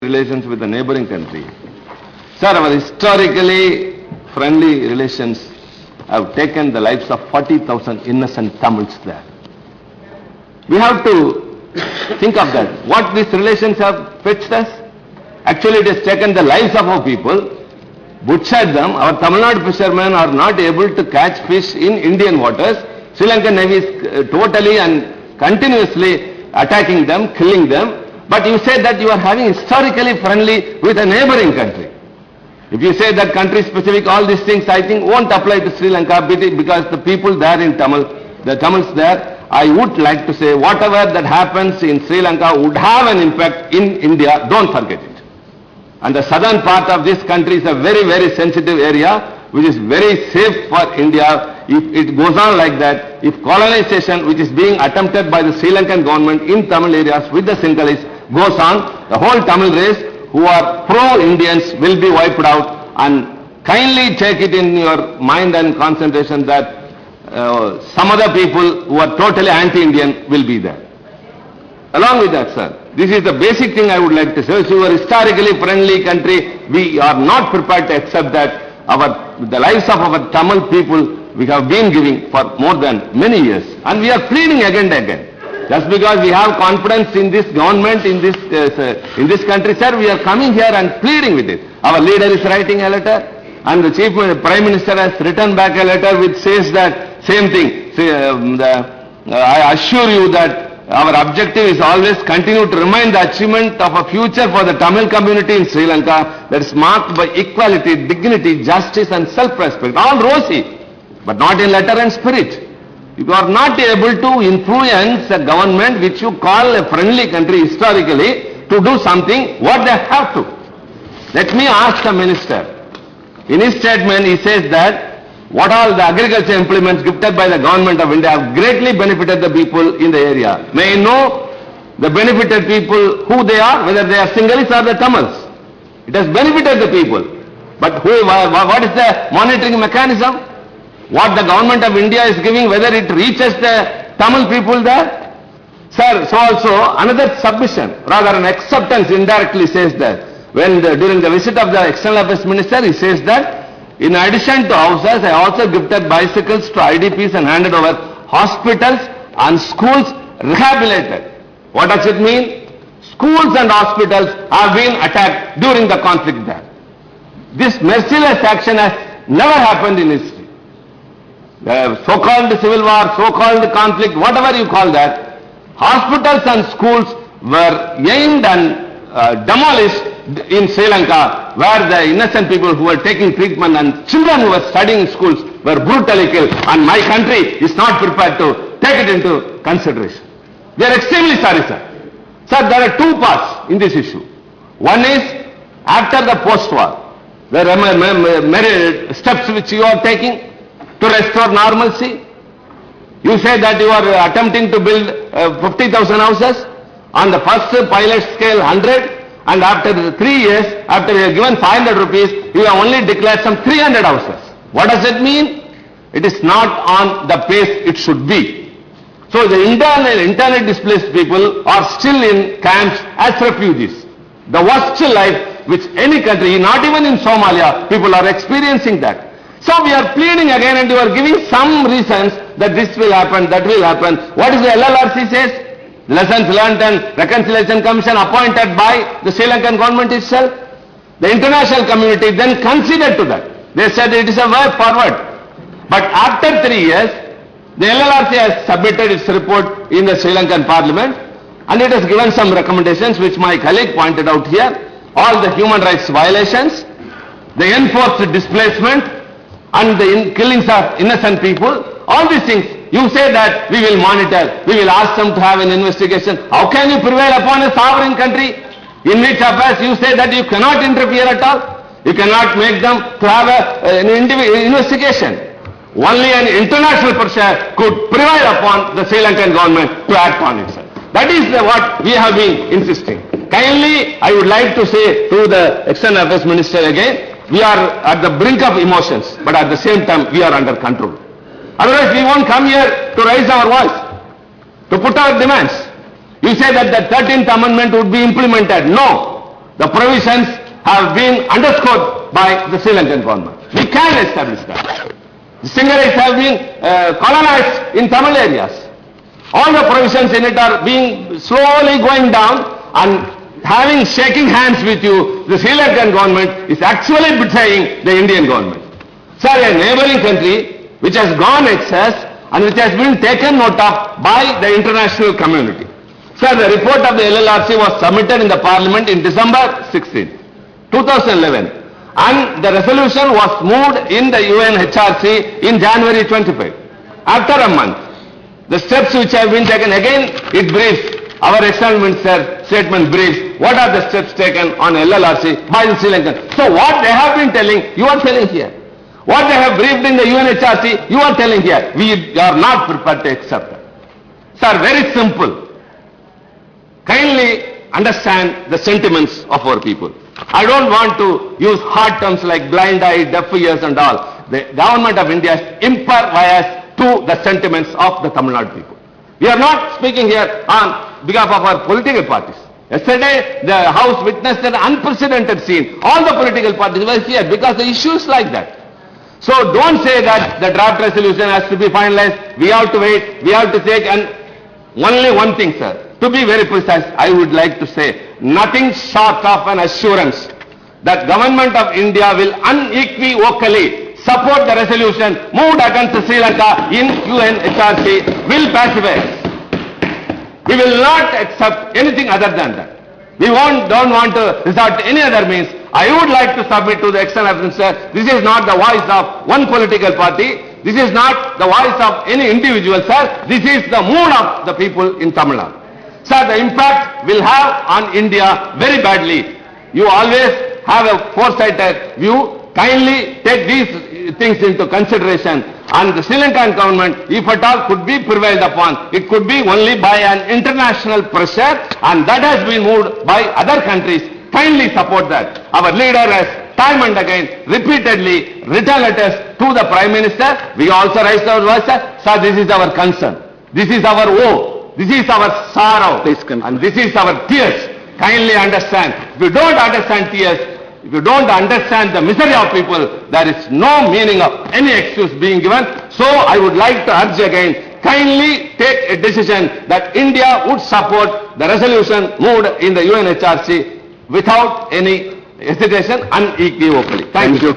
relations with the neighboring country. Sir, our historically friendly relations have taken the lives of 40,000 innocent Tamils there. We have to think of that. What these relations have fetched us? Actually, it has taken the lives of our people, butchered them. Our Tamil Nadu fishermen are not able to catch fish in Indian waters. Sri Lankan Navy is totally and continuously attacking them, killing them. But you say that you are having historically friendly with a neighboring country. If you say that country specific, all these things I think won't apply to Sri Lanka because the people there in Tamil, the Tamils there, I would like to say whatever that happens in Sri Lanka would have an impact in India, don't forget it. And the southern part of this country is a very, very sensitive area which is very safe for India. If it goes on like that, if colonization which is being attempted by the Sri Lankan government in Tamil areas with the Sinhalese goes on, the whole Tamil race who are pro-Indians will be wiped out, and kindly take it in your mind and concentration that some other people who are totally anti-Indian will be there. Along with that, sir, this is the basic thing I would like to say. So you are historically friendly country, we are not prepared to accept that the lives of our Tamil people we have been giving for more than many years, and we are pleading again and again. Just because we have confidence in this government, in this country, sir, we are coming here and pleading with it. Our leader is writing a letter, and the Chief Prime Minister has written back a letter which says that same thing. I assure you that our objective is always continue to remind the achievement of a future for the Tamil community in Sri Lanka that is marked by equality, dignity, justice and self-respect. All rosy, but not in letter and spirit. You are not able to influence a government which you call a friendly country historically to do something what they have to. Let me ask the minister. In his statement he says that what all the agriculture implements gifted by the government of India have greatly benefited the people in the area. May I know the benefited people who they are, whether they are Sinhalese or the Tamils. It has benefited the people. But what is the monitoring mechanism? What the government of India is giving, whether it reaches the Tamil people there? Sir, so also another submission, rather an acceptance indirectly says that when during the visit of the External Affairs Minister, he says that in addition to houses, I also gifted bicycles to IDPs and handed over hospitals and schools rehabilitated. What does it mean? Schools and hospitals have been attacked during the conflict there. This merciless action has never happened in history. The so-called civil war, so-called conflict, whatever you call that, hospitals and schools were aimed and demolished in Sri Lanka, where the innocent people who were taking treatment and children who were studying in schools were brutally killed, and my country is not prepared to take it into consideration. We are extremely sorry, sir. Sir, there are two parts in this issue. One is after the post-war, there are steps which you are taking to restore normalcy. You say that you are attempting to build 50,000 houses. On the first pilot scale 100, and after 3 years, after you have given 500 rupees, you have only declared some 300 houses. What does it mean? It is not on the pace it should be. So the internally displaced people are still in camps as refugees. The worst life which any country, not even in Somalia, people are experiencing that. So we are pleading again, and you are giving some reasons that this will happen, that will happen. What is the LLRC says? Lessons Learned and Reconciliation Commission appointed by the Sri Lankan government itself. The international community then conceded to that. They said it is a way forward. But after 3 years, the LLRC has submitted its report in the Sri Lankan parliament, and it has given some recommendations which my colleague pointed out here. All the human rights violations, the enforced displacement, and the killings of innocent people, all these things. You say that we will monitor, we will ask them to have an investigation. How can you prevail upon a sovereign country in which affairs you say that you cannot interfere at all? You cannot make them to have an investigation. Only an international pressure could prevail upon the Sri Lankan government to act on itself. That is what we have been insisting. Kindly, I would like to say to the External Affairs Minister again, we are at the brink of emotions, but at the same time we are under control. Otherwise we won't come here to raise our voice, to put our demands. You say that the 13th Amendment would be implemented. No. The provisions have been underscored by the Sri Lankan government. We can establish that. The Sinhalese have been colonized in Tamil areas. All the provisions in it are being slowly going down, and having shaking hands with you, the Sri Lankan government is actually betraying the Indian government. Sir, a neighboring country which has gone excess and which has been taken note of by the international community. Sir, the report of the LLRC was submitted in the Parliament in December 16, 2011, and the resolution was moved in the UNHRC in January 25. After a month, the steps which have been taken, again it briefs, our external minister statement briefs what are the steps taken on LLRC by the Sri Lankan. So what they have been telling, you are telling here. What they have briefed in the UNHRC, you are telling here. We are not prepared to accept that. Sir, very simple. Kindly understand the sentiments of our people. I don't want to use hard terms like blind eye, deaf ears and all. The government of India is impervious to the sentiments of the Tamil Nadu people. We are not speaking here on behalf of our political parties. Yesterday, the House witnessed an unprecedented scene. All the political parties were here because the issue is like that. So don't say that the draft resolution has to be finalized. We have to wait. We have to take, and only one thing, sir. To be very precise, I would like to say nothing short of an assurance that government of India will unequivocally support the resolution moved against Sri Lanka in UNHRC will pacify us. We will not accept anything other than that. We don't want to resort to any other means. I would like to submit to the external minister, this is not the voice of one political party. This is not the voice of any individual, sir. This is the mood of the people in Tamil Nadu. Sir, the impact will have on India very badly. You always have a foresighted view. Kindly take these things into consideration, and the Sri Lankan government, if at all, could be prevailed upon. It could be only by an international pressure, and that has been moved by other countries. Kindly support that. Our leader has time and again repeatedly written letters to the Prime Minister. We also raised our voice, sir, this is our concern. This is our woe. This is our sorrow. And this is our tears. Kindly understand. If you don't understand tears, if you don't understand the misery of people, there is no meaning of any excuse being given. So I would like to urge again, kindly take a decision that India would support the resolution moved in the UNHRC without any hesitation, unequivocally. Thank you.